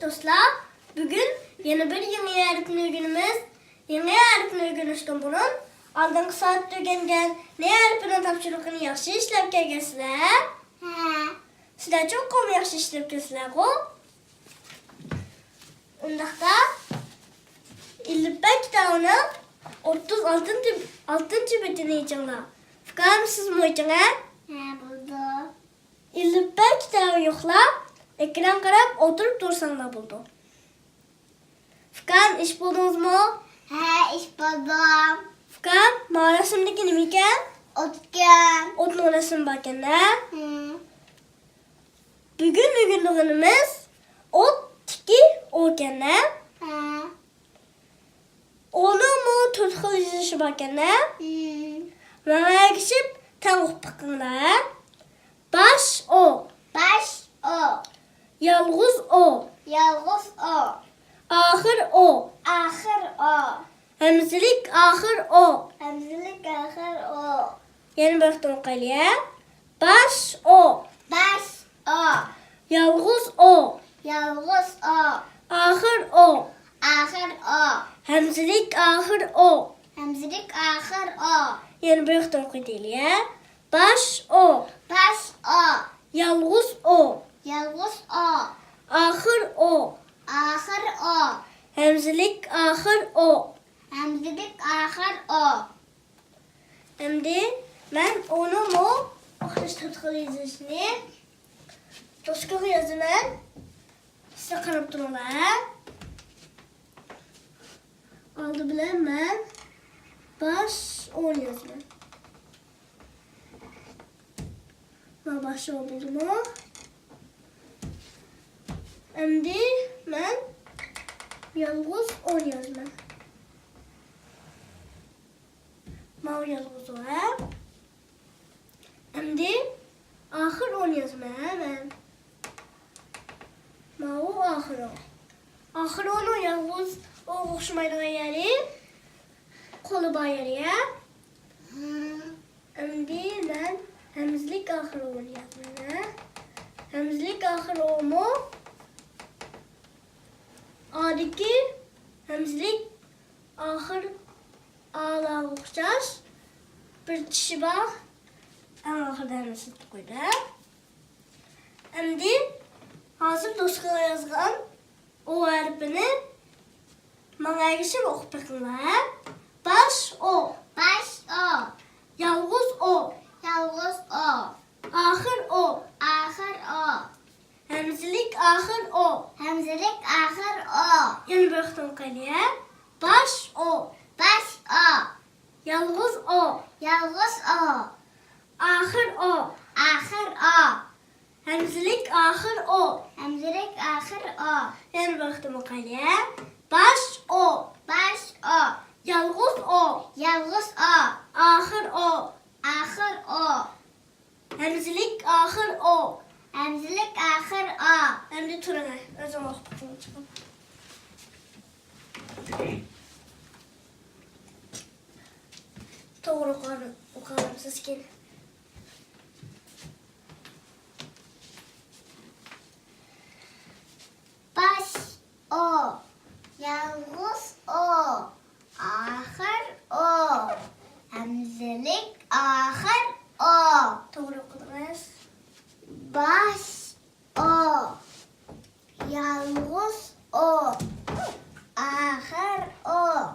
Dostlar, bugün yeni bir yeni öğretmen günümüz. Yeni öğretmen gününden bunun aldığın saatte öğrengen ne öğretmenin tapşırıqını yaxşı işlep kelgesizler? Sizler çok kom yaxşı işlep kelgesizler o. Ondaqda İllipbek kitabının 36. betini yiyeceğler. Fikar mısınız mı yiyeceğler? Buldu. İllipbek kitabı yoxlap, ekran qarab oturup dursanlar buldu. Fikar iş buldunuz mu? He, iş buldum. Fikar, mağarasındaki nemi iken? Otken. Otun resim bakın ne? Hı. Bugün günümüz ot tiki olken ne? He. Onu mu tutku izleyişi bakın ne? Hı. Mağaraya geçip tavuk bakınlar. Baş o, Baş o. yalğız o, Yalğız o. ahır o, Ahır o. hemzilik ahır o. Hemzilik ahır o. Yeni baktım kaleye. Baş o, Baş o. yalğız o, Yalğız o. ahır o. Ahır o. Hemzilik ahır o. Hemzilik ahır o. Yeni baktım kaleye. Baş o, Baş o. yalğız o, Yalğız o. ahır o. Ahır o. Hemzilik ahır o. Hemzilik ahır o. Şimdi ben onu mu okumuş tutku izleyişini tutku yazılan size kanıp dururlar. Aldı bilen ben baş 10 yazılan. Ben baş oldu mu? Şimdi ben yalnız 10 yazılan. Mavi yalnız o ha. Şimdi ahır 10 yazma ben. Mavi ahır o. Ahır onu yalnız o hoşuma yeri. Kolu bayarı ya. Şimdi ben hemzlik ahır o yazma. Hemzlik ahır o mu? Adiki hemzlik ahır ağla okuyacağız. Bir kişi bak. Ama ahırdan nasıl koydu? Şimdi hazır dostluğa yazgan o harfini bana geçip okuyup bakınlar. Baş o, Baş o. yalnız o, Yalğız o. ahır o, Ahır o. hemzilik ahır o. Hemzilik ahır o. Yeni baktım kaleye. Baş o, Baş o. yalnız o, Yalğız o. ahır o. Ahır o. Hemzilik ahır o. Hemzilik ahır o. Yeni baktım kaleye. Baş o, Baş o. yalnız o, Yalğız o. ahır o. Ahır o. Hemzilik ahır o. Hemzilik ahır o. Hem de turana. Özüm okudum çıkın. Doğru okalım siz gelin. Baş o. Yalğız o. Ahır o. Hemzilik ahır o. Doğru okudunuz. Baş o. Yalğız o. Ahır o.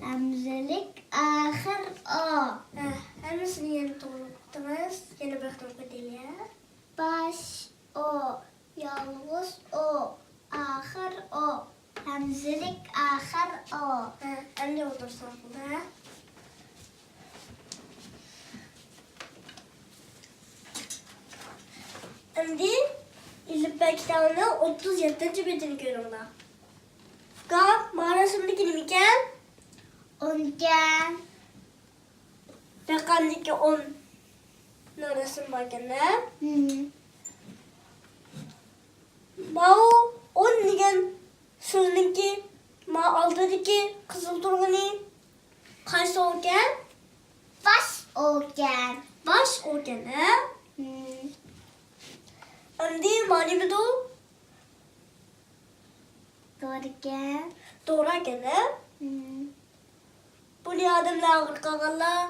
Hemzilik ahır o. Hemsini yeni doğru okudunuz. Yeni baktım kadeliye. Baş o. Yalğız o. Ahır o. Hemzilik ahır o. Hem de otursan burada. Şimdi İllipbek kitabının 37. betini görüyorlar. Fakat mağarasındaki nemiken Onken. Bekandaki 10 numarasının bakında. Mao 10 degen sözünki ma altıdaki kızıl turgani kaysı olken Baş oken. baş olken he? Andi mani bedo Doğru ekan. Doğru ekan. Bu ne adamlar ağır kalganlar?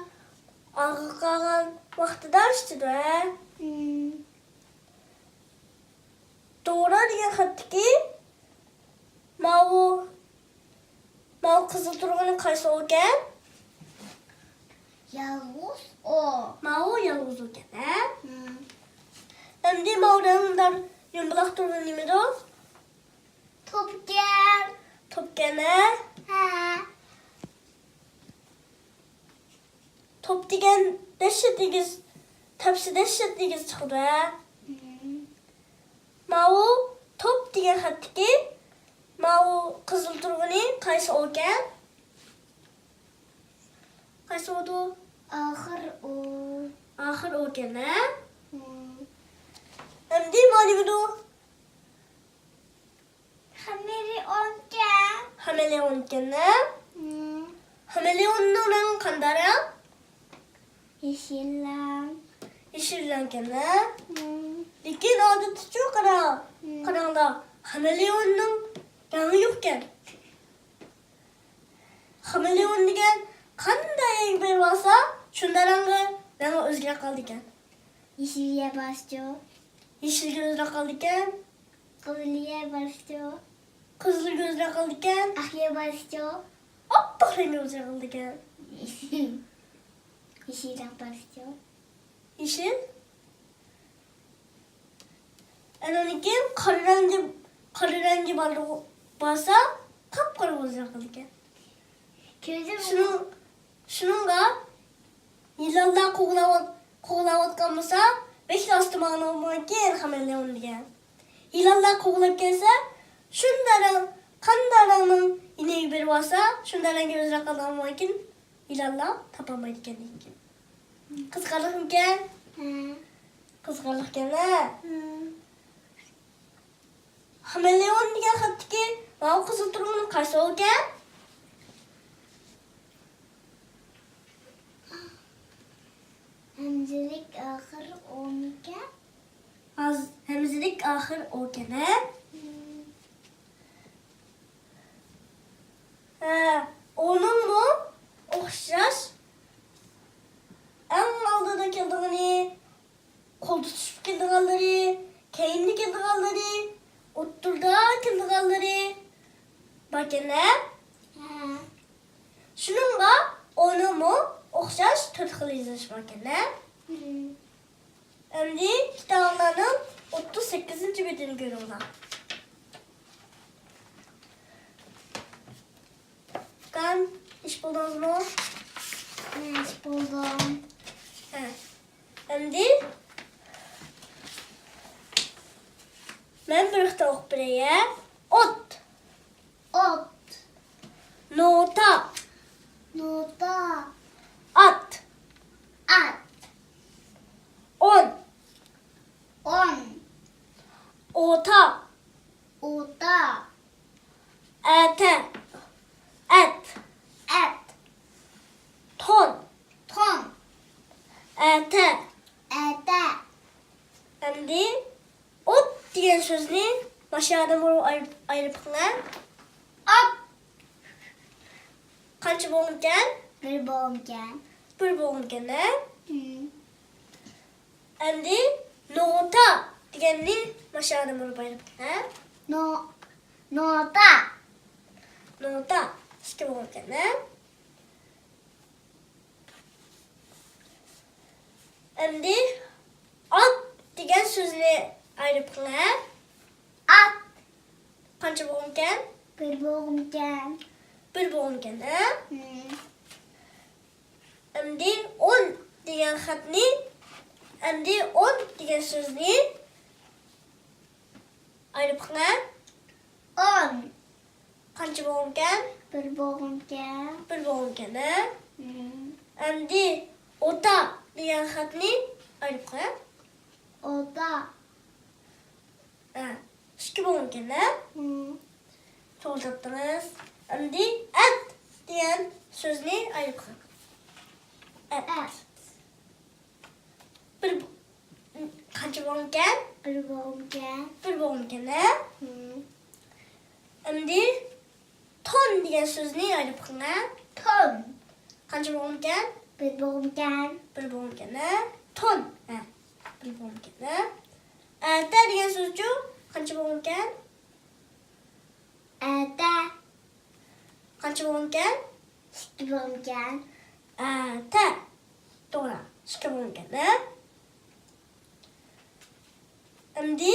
Ağır kalgan vaxtıda iştidi. Doğru degan xatdiki mau qizil turgani qaysi ekan? Yalnız o. Mau yalnız ekan. Endi maudan yumbuloq turgani nimada? Topgan. Topgani. Ha. Top degan dashtigiz, tapsi dashtigiz chiqdi. Mau top degan xatdiki mau qizil turgani qaysi ekan? Qaysi oldu? Ahır o. Axir ekan. Endi mana bu Hamiri onken. Hameleon ekan. Hameleonning rangi qanday? Yeşillan. Yashil ekan. Lekin odatda qarangda hameleonning rangi yo'q ekan. Hameleon degan qanday bir bo'lsa, shunda rangi o'zgarib qoldi ekan. Yeşilye bastı. Yashilga o'zgarib qoldi ekan. Kızılye bastı. Qizilga o'zgarib qoldi ekan. Ahye bastı. Oppoq rangga o'zgarib qoldi ekan. Yeşilden bastı. Yashil. Ananiki qora rangi bo'lsa, qop-qora o'zgarib qoldi ekan. Gözüm Shuningga yillar qo'g'layotgan bo'lsa, 5 osti ma'no bo'lgan hameleon degan. Yillar qo'g'lab kelsa, shunday qanday rangning inegi berib olsa, shunday rangga o'zgarib qolgan bo'lgan yillar topolmaydi ekan. Qiziqarliqmikan? Qiziqarliq ekan. Hameleon degan xatdiki, mana qizil turgani qaysi ekan? Hemzilik ahır onken. Hemzilik axir ekan. Onunmu o'xshash eng oldida keldigani, qo'lda tutib keldiganlari, keyinda keldiganlari, o'ttirda keldiganlari bakana. Shuningga onunmu o'xshash 4 xil yozish bakana. Endi kitoblarning 38-betini ko'ringlar. Kan ish bo'ldingizmi? Iş buldum. Endi men bir xita o'qib beray'a. Ot, Ot. nota, Nota. at, At. on, On. ota, Ota. ata, at, Et. ton, Ton. ata. Ete. Endi ot degan so'zni mashinadan bo'lib ayirib qilar. Ot. Qancha bo'lgan? Bir bonken. Bir bo'lgan. Endi nota deganni mashinadan bo'lib ayirib qilar. Nota. Nota ikki bo'lgan. Endi ot degan so'zni ayirib qilar. At. Qancha bo'lgan? Bir bonken. Bir bo'lgan. Endi 10 degan xatni, endi 10 degan so'zni ayirib qilar. On. Qancha bo'lgan? Bir bonken. Bir bo'lgan. Endi ota degan xatni ayirib qilar. Ota. Ikki bo'lgan. To'g'ri topdingiz. Endi at degan so'zni ayirib qilar. Et. Bir qancha bo'lgan? Bir bonken. Bir bo'lgan. Endi ton degan so'zni olib qilgan. Ton. Qancha bo'lgan ekan? Bir bo'lgan. Bir bo'lgan ekan. Ton. Ha. Bir bo'lgan ekan. Ata degan so'zchu qancha bo'lgan ekan? Ata. Qancha bo'lgan ekan? İki bo'lgan. Ata. To'g'ri. Ikki bo'lgan ekan. Endi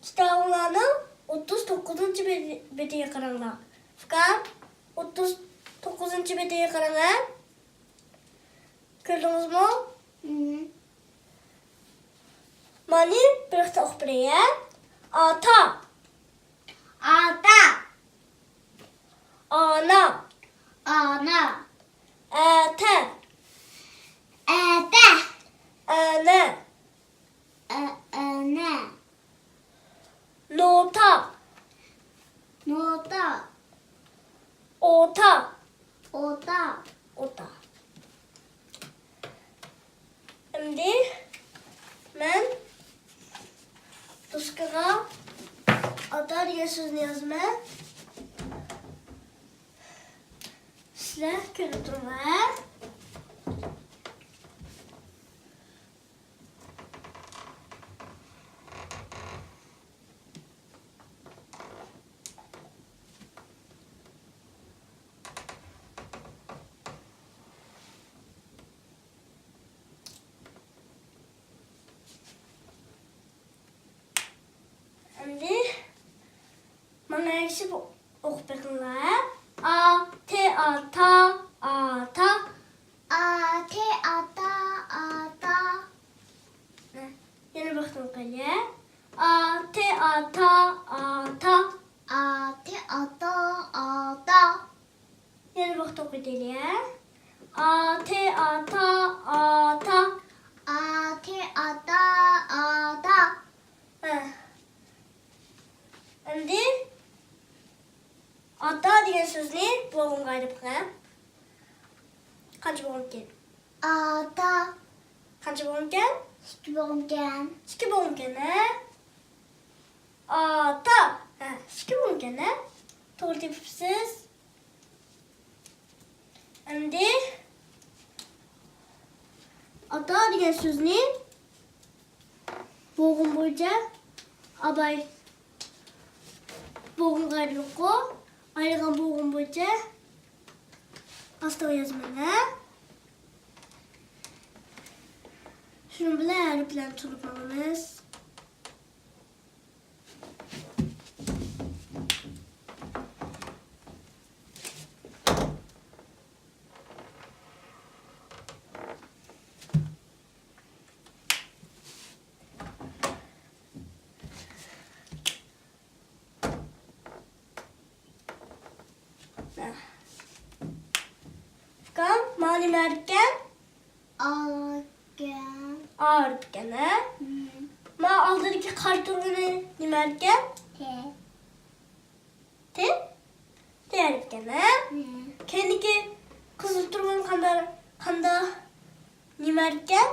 kitoblarning 39-betiga qaranglar. Faqat 39-betiga qaranglar. Ko'rdingizmi? Mani bir hafta o'qib beraylik. Ata, Ata. ana, Ana. ata, Ata. ana, Ana. nota, Nota. ota, Ota. ota. Endi men doskaga ata degan so'zni yozaman. Sizlar ko'rib turinglar. Endi mana yakshib o'qib beringlar. Ata. Ate. Ata. Ata. Yana bir vaqt o'qiylik. Ata. Ate. Ata. Ata. Yana bir vaqt o'qiylik. Ata. Ate. Ata. Ata. Endi ata degan so'zni bo'g'imga ayirib qo'ying. Qancha bo'g'im ekan? Ata. Qancha bo'g'im ekan? İki bo'lgan. Ikki bo'g'im ekan. Ata. Ikki bo'g'im ekan. To'g'ri tepibsiz. Endi ata degan so'zni bo'g'im bo'yicha abay bo'g'imga ayirib qo'y. Ayirgan bo'g'im bo'yicha asta yozaman. Shuni bilan harflarni turib olamiz. Kam mani merken Algen. ağırken ma aldırki kartonu ne merken Te. te erken kendiki kızıl turun kanda ne merken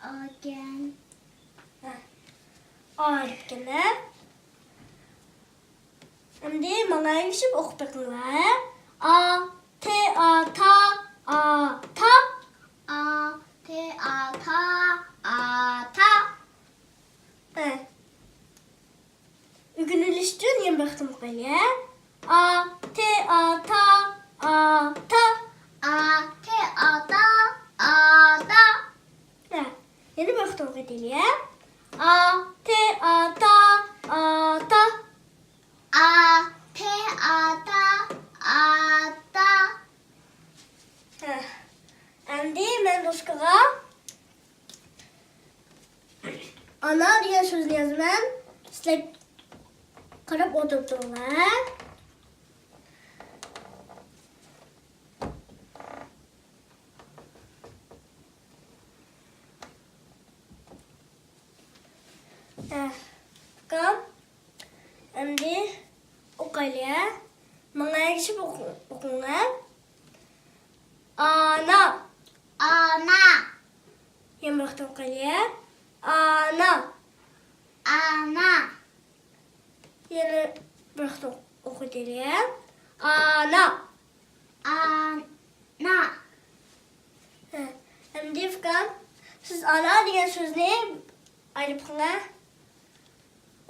Algen. ağırken Şimdi bana yakışıp okuyup bakınlar. A, T, A, ta, A, ta. A. Te. Ata. Ata. Ügünülüştün yem baktım böyle. A, T, A, ta, A, ta. A. Te. Ata. Ata. Yeni baktım böyle. A, T, A, ta, A, ta. A. Te. Ata. Ata. Endi men doskaga ana degan so'zni yozaman. Sizlar qarab o'tirib turinglar. Kam endi o'qaylik. Menga yakshib o'qinglar. Ana. Ana. Yem baktım o'qaylik. Ana. Ana. Yine bıraktım oku diyelim. Ana. Ana. Hem de Furkan, siz ana diyen söz ne? Ayrı bana.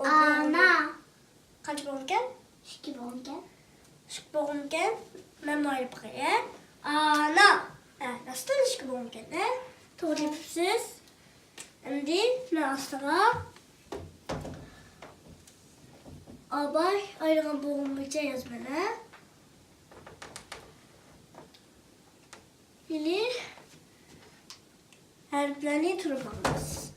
Ana. Kaç boğumken? İki bonken. Şık boğumken. Ben ayrı bana. Ana. Nasıl şık boğumken? Doğru yapıyorsunuz. Hem de ne asla? Abay ayrılan boğumluca yazmana. Yine harflerini turbalımız.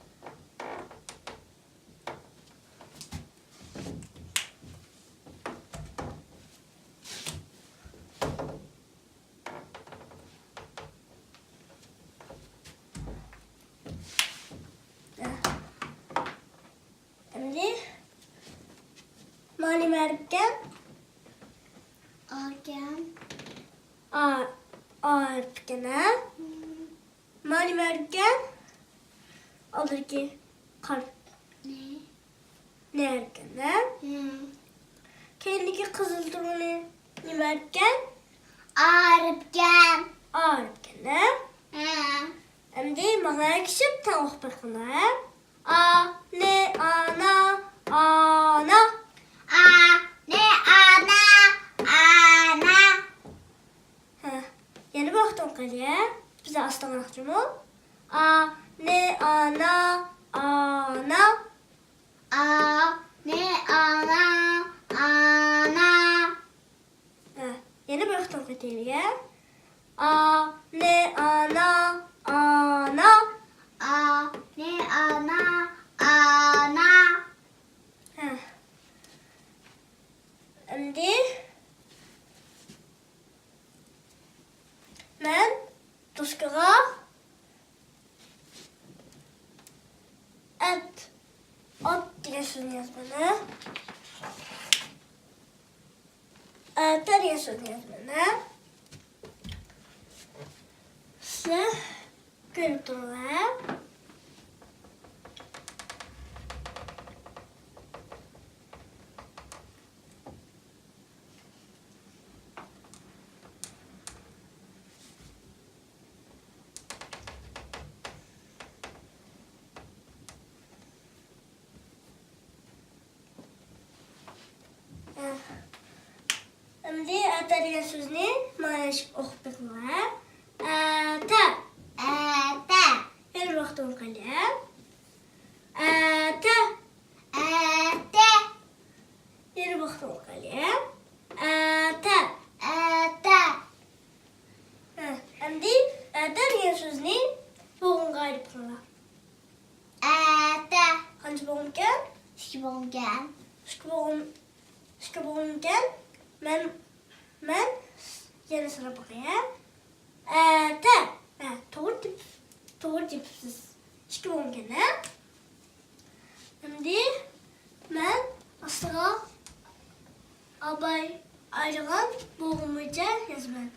Şimdi mani merken Organ. A harfkene mani merken alır ki kalp Ne? ne erkene kendiki kızıl durunu ne merken Argan. A harfkene hem de bana kişip tavuk bakına A ne ana ana Ne ana. Ana. Yeni baktım kaleye bize aslan akçımı A ne ana ana Ne ana. Ana. Yeni baktım kaleye A ne ana ana Ne ana. Ana. Şimdi ben tuşkağa at diyorsun yazmanı. Ter diyorsun yazmanı. Size görüp dururlar. Şimdi ata diyen söz ne? Maaş okuduklar. Ata. Bir baktım kalem. Ata. Bir baktım kalem. Ata. Şimdi ata diyen söz ne? Boğun gayrı bana. Kaç boğunken? İki bonken. Şıkı boğunken ben yeni sıra bakayım. Doğru tipsiz. Şıkı boğunken Şimdi ben asla abay ayrılan boğulmayacak yazmam.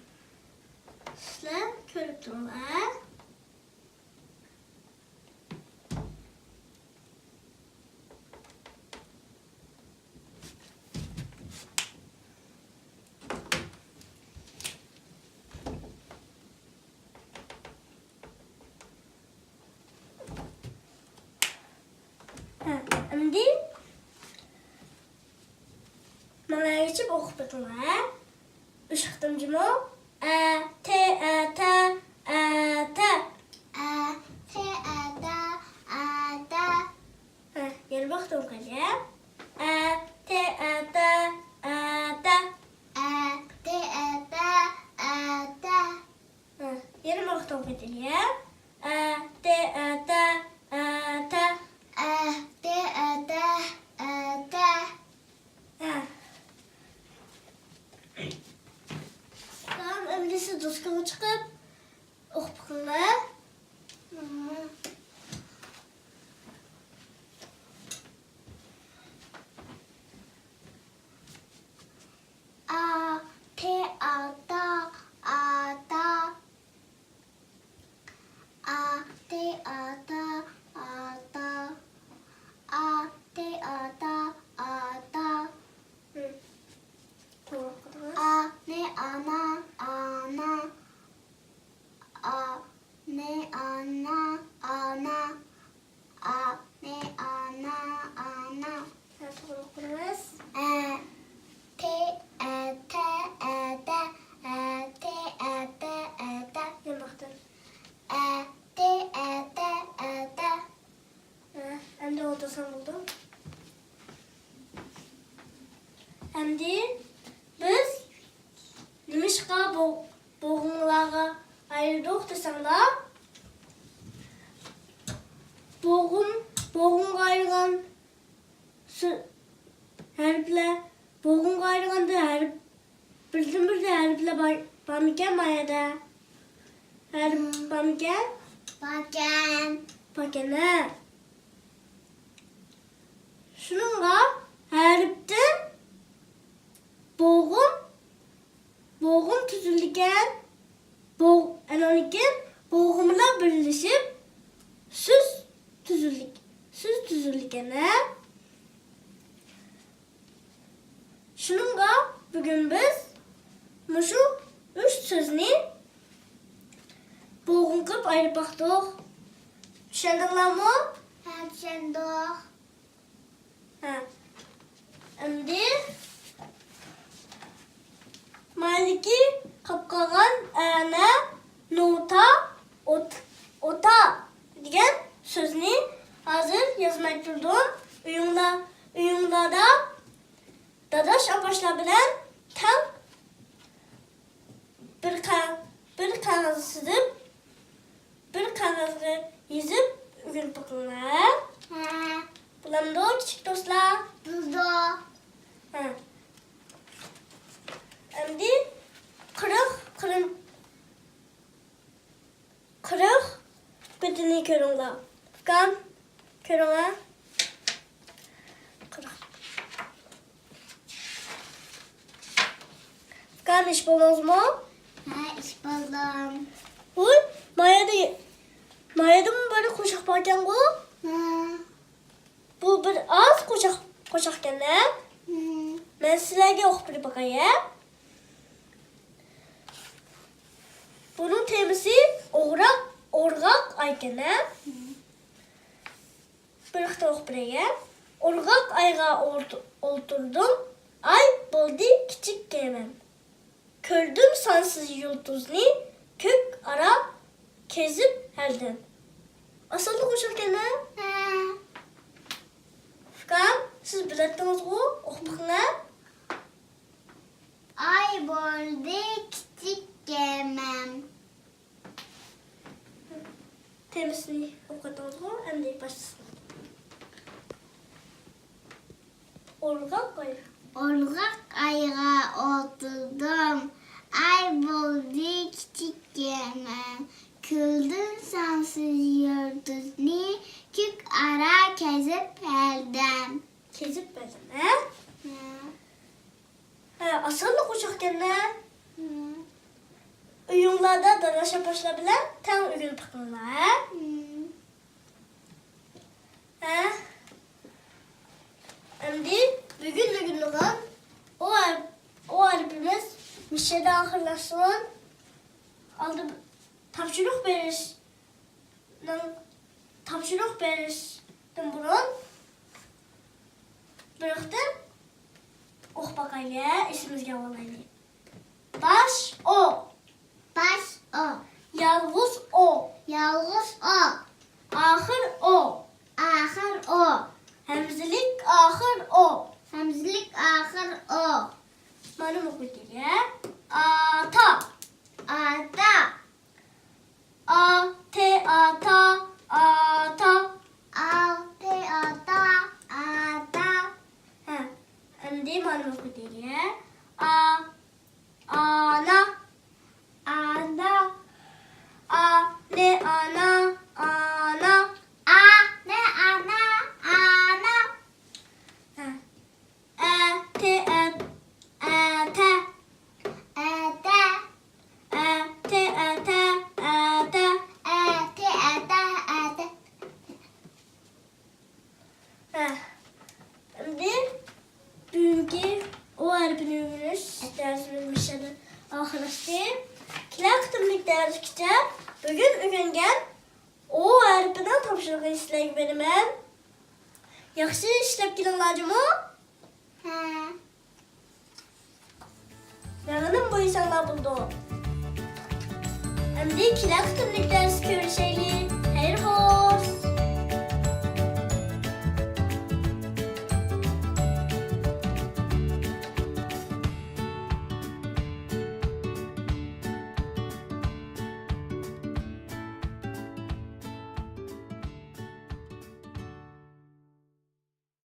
Sizler körüp dururlar. Şimdi bana geçip okuduklar. Işıktımcım o. Te. Gel baktım kaleye. Te. Yeni baktım kaleye. Te. Tamam, öyleyse dostluğu çıkıp okuduklar. ana, ana. A, ne, ana, ana. A, ne, ana, ana. Evet, okuruz. T, T, T, T, T, T. Yan baktın. T, T, T. Hem de orada sen buldun. Hem de biz nimişka boğumlara ayırdık desem de boğum ayırgan her bile boğum ayırgan da her bildim bir de her bile bamiken mayada her bamiken Bakın. ne? Şununla heripten boğum tüzülürken boğumla birleşip süs tüzülürken şununla bugün biz şu 3 sözünü boğum kılıp ayrı baktık. Düşündüler mi? Hepsinde. Ha. Şimdi maliki kapkagan ana nota ota degan sözünü hazır yazmak durdum. Uyumda da dadaş apaşlar bilen tam bir kağıt sızıp bir kağıtı yazıp ürün bakımlar. Bulamda küçük dostlar. Burada. Şimdi kırık bedeni körünler. Bakın körünler. Kırık. Bakın iş bulmaz mı? İş buldum. Uy, Maya'da mı böyle kuşak varken bu? Bu bir az kuşakken ne? Ben sizlerge okuyup bakayım. Bunun temisi orgak aykene. Birlikte okuyayım. Orgak ayga oturdum. Ay buldu küçük gemem. Kördüm sansız yıldızını kök ara kezip herden. Asıl kuşakken ne? Fıkan, siz bilettiniz mi? Okuyun. Ay buldu küçük gemem. Temizliği okudunuz mu? Hem de başlasın. Orgak ayı. Orgak ayga oturdum. Ay buldu küçük gemem. Küldüm sansız yıldızını kök ara kezip herden. Kezip bedin, he? Asıl kuşakken ne? Uyumlarda dadaşa başlayabilen tam ürün bakımlar, he? Şimdi bugün olan o harfimiz Mişe'de ahırlaşsın. Aldı tapşırık verirdim bunun. Bıraktım. Oh bakayım işimizge olayım. Baş o. Baş o. Yalnız o. Yalnız o. Ahır o. Ahır o. Hemzilik ahır o. Hemzilik ahır o. Benim okuyayım ya. Ata. Ata. Ata. Ata. Altı ata. Ata. Şimdi benim okuyayım ya. Ana. Ana. Ne ana. Ana. Ne ana. Ana. Ete. Şimdi bugünkü o harfini öğreniriz. Dersimiz başladı. Arkadaşlar, kilak tümlük ders kitap. Bugün öğrengen o harfinden tapşırığı isteyip benim. Yaxşı işlep gelin Ha. Nağının bu insanlar buldu. Hem de kilak tümlük ders görüşelim. Hayır